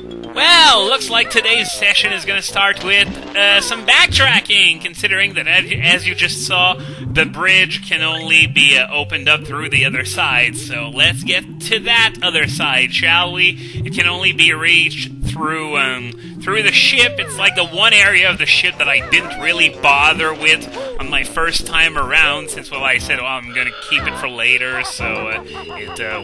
Well, looks like today's session is going to start with some backtracking, considering that as you just saw, the bridge can only be opened up through the other side. So let's get to that other side, shall we? It can only be reached through the ship. It's like the one area of the ship that I didn't really bother with on my first time around, since, well, I said, well, I'm going to keep it for later, so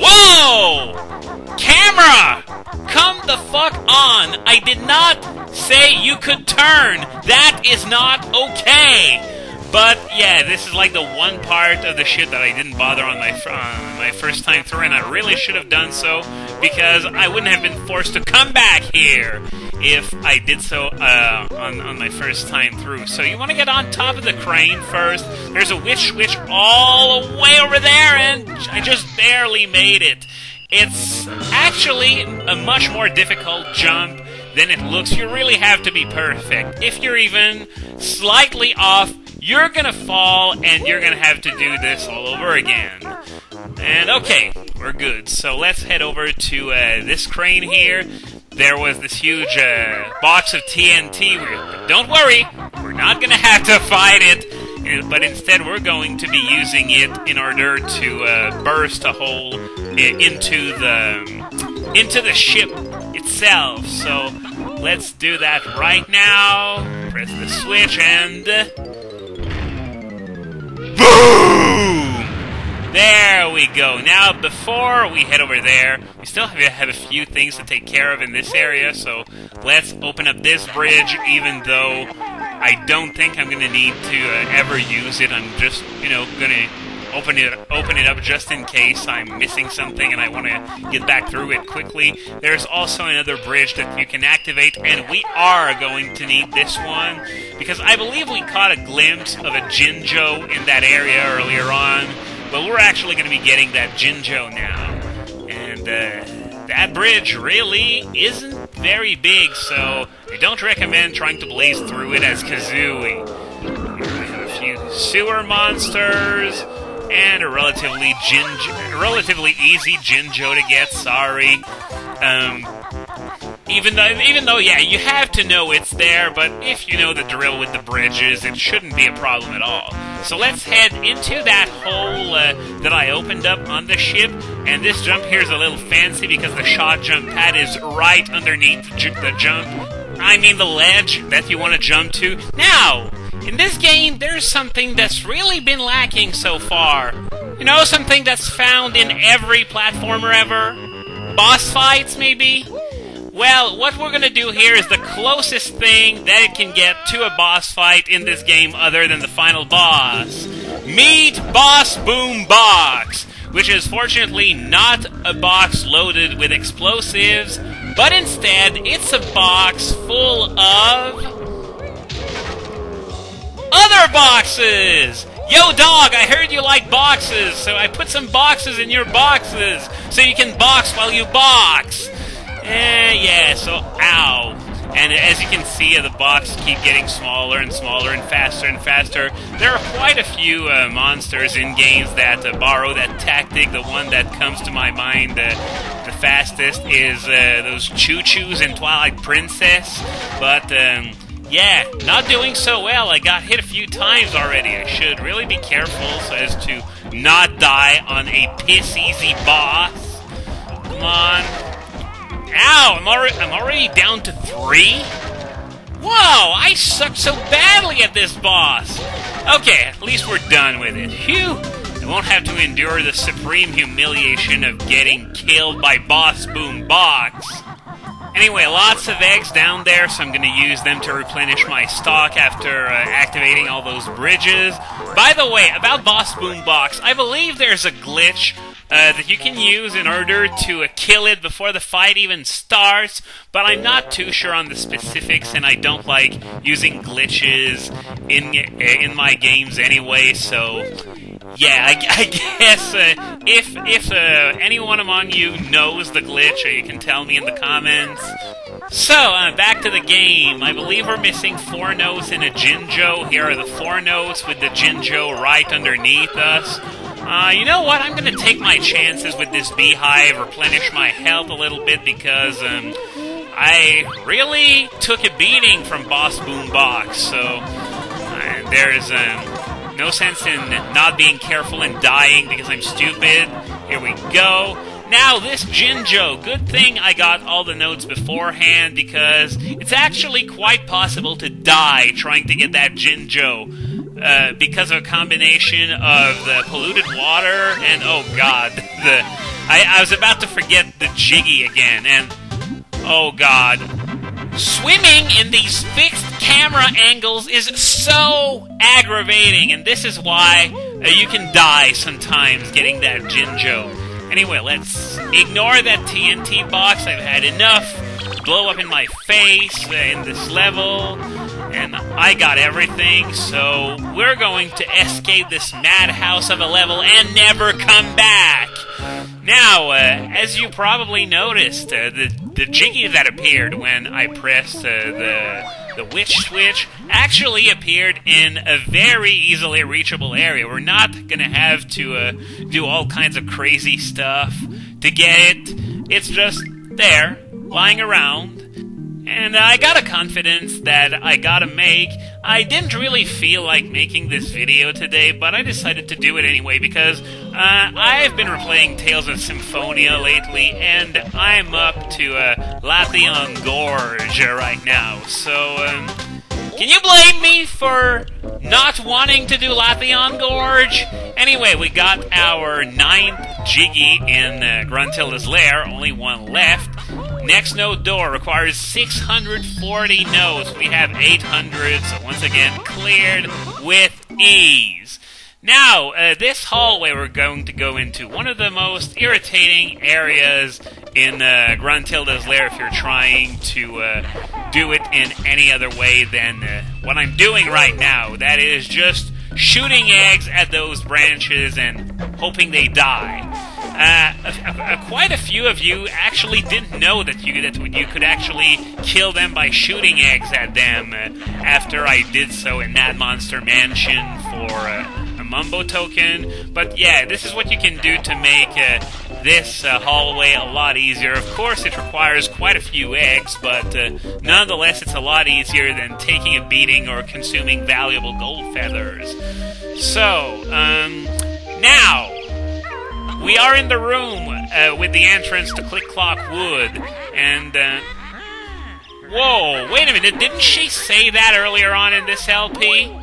Whoa! Camera! Come the fuck on! I did not say you could turn! That is not okay! But, yeah, this is like the one part of the ship that I didn't bother on my first time through, and I really should have done so, because I wouldn't have been forced to come back here if I did so on my first time through. So you want to get on top of the crane first. There's a witch switch all the way over there, and I just barely made it. It's actually a much more difficult jump than it looks. You really have to be perfect. If you're even slightly off, you're gonna fall, and you're gonna have to do this all over again. And okay, we're good. So let's head over to this crane here. There was this huge box of TNT. Don't worry, we're not gonna have to fight it, but instead we're going to be using it in order to burst a hole into the ship itself. So let's do that right now. Press the switch and boom! There we go. Now, before we head over there, we still have a few things to take care of in this area, so let's open up this bridge, even though I don't think I'm going to need to ever use it. I'm just, going to open it up just in case I'm missing something and I want to get back through it quickly. There's also another bridge that you can activate, and we are going to need this one, because I believe we caught a glimpse of a Jinjo in that area earlier on. But we're actually going to be getting that Jinjo now. And that bridge really isn't very big, so I don't recommend trying to blaze through it as Kazooie. We have a few sewer monsters, and a relatively easy Jinjo to get, sorry. Even though, yeah, you have to know it's there, but if you know the drill with the bridges, it shouldn't be a problem at all. So let's head into that hole that I opened up on the ship, and this jump here is a little fancy because the shot jump pad is right underneath the ledge that you want to jump to. Now, in this game, there's something that's really been lacking so far. You know, something that's found in every platformer ever? Boss fights, maybe? Well, what we're going to do here is the closest thing that it can get to a boss fight in this game other than the final boss. Meet Boss Boom Box, which is fortunately not a box loaded with explosives, but instead it's a box full of other boxes! Yo, dog, I heard you like boxes, so I put some boxes in your boxes so you can box while you box. Yeah, so, ow. And as you can see, the boxes keep getting smaller and smaller and faster. There are quite a few monsters in games that borrow that tactic. The one that comes to my mind the fastest is those choo-choos in Twilight Princess. But, yeah, not doing so well. I got hit a few times already. I should really be careful so as to not die on a piss-easy boss. Come on. Ow! I'm already down to 3? Whoa! I suck so badly at this boss! Okay, at least we're done with it. Phew! I won't have to endure the supreme humiliation of getting killed by Boss Boom Box. Anyway, lots of eggs down there, so I'm going to use them to replenish my stock after activating all those bridges. By the way, about Boss Boom Box, I believe there's a glitch that you can use in order to kill it before the fight even starts, but I'm not too sure on the specifics, and I don't like using glitches in my games anyway, so yeah, I guess if anyone among you knows the glitch, you can tell me in the comments. So, back to the game. I believe we're missing 4 notes and a Jinjo. Here are the 4 notes with the Jinjo right underneath us. You know what? I'm going to take my chances with this beehive, replenish my health a little bit, because I really took a beating from Boss Boombox, so there's no sense in not being careful and dying because I'm stupid. Here we go. Now, this Jinjo, good thing I got all the notes beforehand because it's actually quite possible to die trying to get that Jinjo because of a combination of the polluted water and, oh god, I was about to forget the Jiggy again, and, oh god, swimming in these fixed camera angles is so aggravating, and this is why you can die sometimes getting that Jinjo. Anyway, let's ignore that TNT box. I've had enough blow up in my face in this level, and I got everything, so we're going to escape this madhouse of a level and never come back. Now, as you probably noticed, the Jiggy that appeared when I pressed the witch switch actually appeared in a very easily reachable area. We're not going to have to do all kinds of crazy stuff to get it. It's just there, lying around. And I got a confidence that I gotta make. I didn't really feel like making this video today, but I decided to do it anyway because I've been replaying Tales of Symphonia lately, and I'm up to Lathion Gorge right now. So, can you blame me for not wanting to do Lathion Gorge? Anyway, we got our 9th Jiggy in Gruntilda's lair, only one left. Next node door requires 640 nodes. We have 800, so once again, cleared with ease. Now, this hallway we're going to go into one of the most irritating areas in Gruntilda's lair if you're trying to do it in any other way than what I'm doing right now. That is just shooting eggs at those branches and hoping they die. Quite a few of you actually didn't know that you could actually kill them by shooting eggs at them after I did so in Mad Monster Mansion for a Mumbo token. But yeah, this is what you can do to make this hallway a lot easier. Of course, it requires quite a few eggs, but nonetheless, it's a lot easier than taking a beating or consuming valuable gold feathers. So, now, we are in the room with the entrance to Click Clock Wood, and, whoa, wait a minute, didn't she say that earlier on in this LP?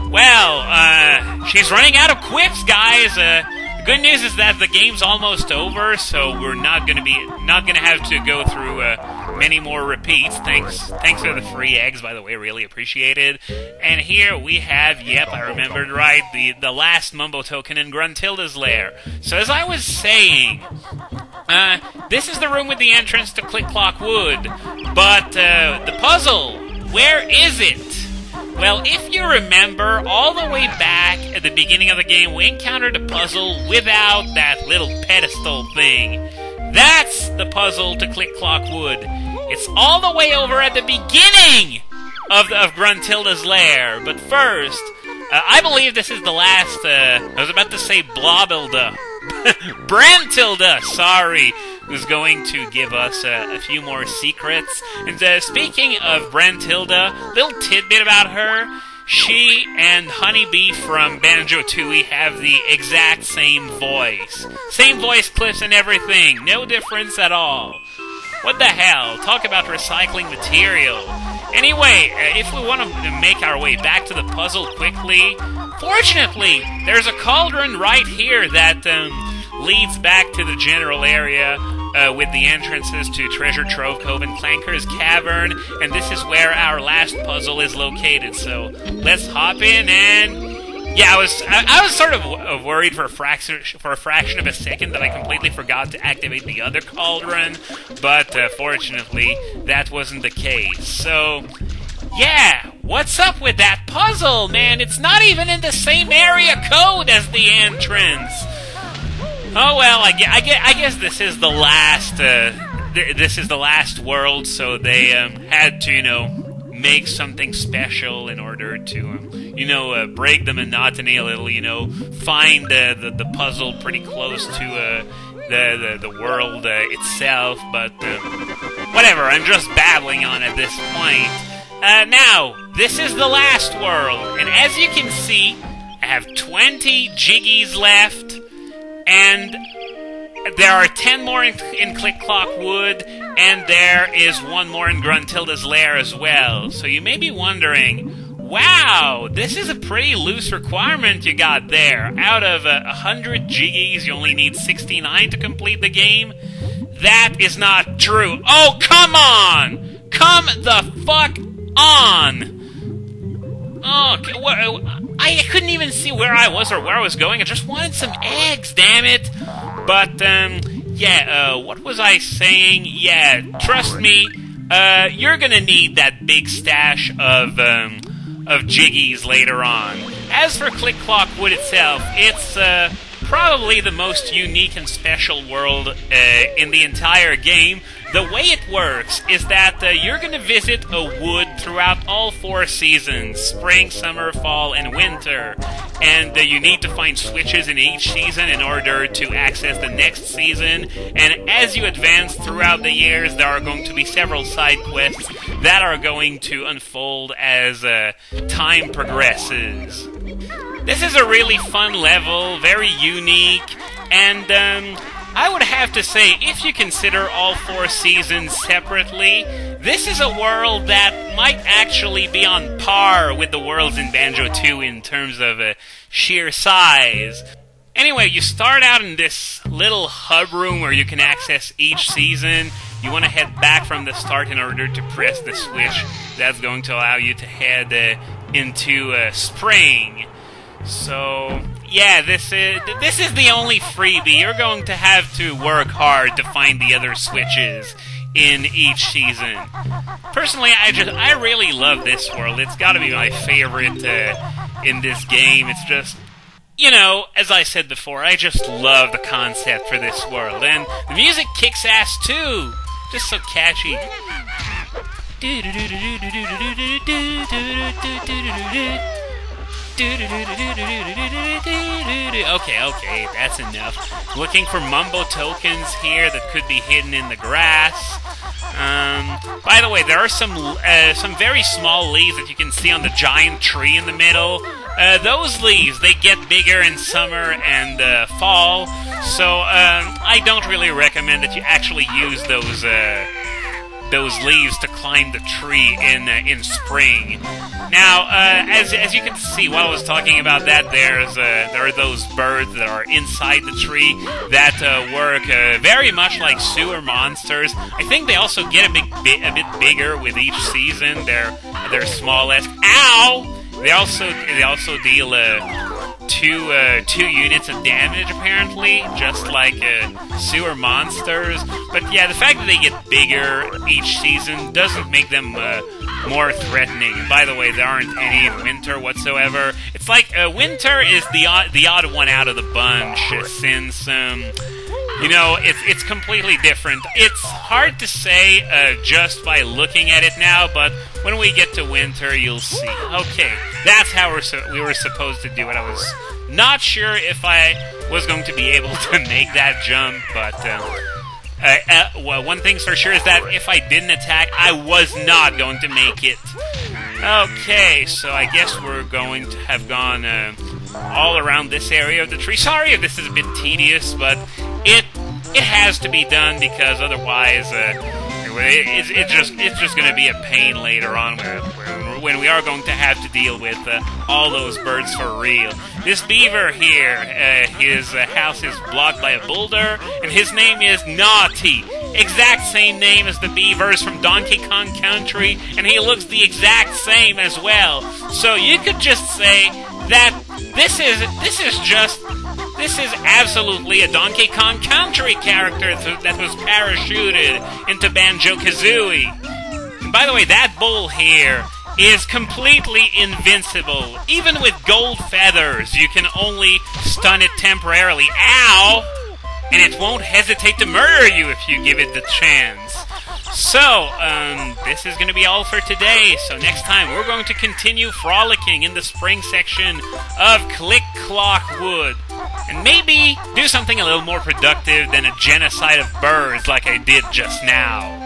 Well, she's running out of quips, guys. The good news is that the game's almost over, so we're not gonna have to go through many more repeats. Thanks for the free eggs, by the way, really appreciated. And here we have, yep, I remembered right, the last Mumbo token in Gruntilda's lair. So as I was saying, this is the room with the entrance to Click Clock Wood, but the puzzle, where is it? Well, if you remember, all the way back at the beginning of the game, we encountered a puzzle without that little pedestal thing. That's the puzzle to Click Clock Wood. It's all the way over at the beginning of Gruntilda's lair. But first, I believe this is the last, I was about to say Blobilda. Brantilda, sorry, who's going to give us a few more secrets. And speaking of Brantilda, little tidbit about her, she and Honeybee from Banjo-Tooie have the exact same voice. Same voice clips and everything, no difference at all. What the hell? Talk about recycling material. Anyway, if we want to make our way back to the puzzle quickly, fortunately, there's a cauldron right here that leads back to the general area with the entrances to Treasure Trove Cove and Clanker's Cavern, and this is where our last puzzle is located. So let's hop in and... yeah, I was sort of worried for a fraction of a second that I completely forgot to activate the other cauldron, but fortunately that wasn't the case. So yeah, what's up with that puzzle, man? It's not even in the same area code as the entrance. Oh well, I guess this is the last. This is the last world, so they had to, make something special in order to, break the monotony a little. Find the puzzle pretty close to the world itself. But Whatever, I'm just babbling on at this point. Now, this is the last world, and as you can see, I have 20 Jiggies left, and there are 10 more in Click Clock Wood, and there is one more in Gruntilda's lair as well. So you may be wondering, wow, this is a pretty loose requirement you got there. Out of 100 Jiggies, you only need 69 to complete the game. That is not true. Oh, come on! Come the fuck on! Oh, I couldn't even see where I was or where I was going. I just wanted some eggs, damn it! But, yeah, what was I saying? Yeah, trust me, you're gonna need that big stash of Jiggies later on. As for Click Clock Wood itself, it's, probably the most unique and special world in the entire game. The way it works is that you're going to visit a wood throughout all 4 seasons, spring, summer, fall, and winter. And you need to find switches in each season in order to access the next season. And as you advance throughout the years, there are going to be several side quests that are going to unfold as time progresses. This is a really fun level, very unique, and I would have to say, if you consider all 4 seasons separately, this is a world that might actually be on par with the worlds in Banjo-Tooie in terms of sheer size. Anyway, you start out in this little hub room where you can access each season. You want to head back from the start in order to press the switch that's going to allow you to head into spring. So, yeah, this is the only freebie. You're going to have to work hard to find the other switches in each season. Personally, I really love this world. It's got to be my favorite in this game. It's just, you know, as I said before, I just love the concept for this world. And the music kicks ass, too. Just so catchy. Okay, that's enough. Looking for mumbo tokens here that could be hidden in the grass. By the way, there are some very small leaves that you can see on the giant tree in the middle. Those leaves, they get bigger in summer and fall, so I don't really recommend that you actually use those leaves to climb the tree in spring. Now, as you can see, while I was talking about that, there are those birds that are inside the tree that work very much like sewer monsters. I think they also get a bit bigger with each season. They're smallest. Ow! They also deal 2 units of damage, apparently, just like sewer monsters. But yeah, the fact that they get bigger each season doesn't make them more threatening. And by the way, there aren't any in winter whatsoever. It's like winter is the odd one out of the bunch, since you know, it's completely different. It's hard to say just by looking at it now, but when we get to winter, you'll see. Okay, that's how we were supposed to do it. I was not sure if I was going to be able to make that jump, but well, one thing's for sure is that if I didn't attack, I was not going to make it. Okay, so I guess we're going to have gone all around this area of the tree. Sorry if this is a bit tedious, but it has to be done because otherwise it's just going to be a pain later on when we are going to have to deal with all those birds for real. This beaver here, his house is blocked by a boulder, and his name is Naughty. Exact same name as the beavers from Donkey Kong Country, and he looks the exact same as well. So you could just say that this is absolutely a Donkey Kong Country character that was parachuted into Banjo-Kazooie. And by the way, that bull here is completely invincible. Even with gold feathers, you can only stun it temporarily. Ow! And it won't hesitate to murder you if you give it the chance. So, this is going to be all for today. So next time, we're going to continue frolicking in the spring section of Click Clock Wood. And maybe do something a little more productive than a genocide of birds like I did just now.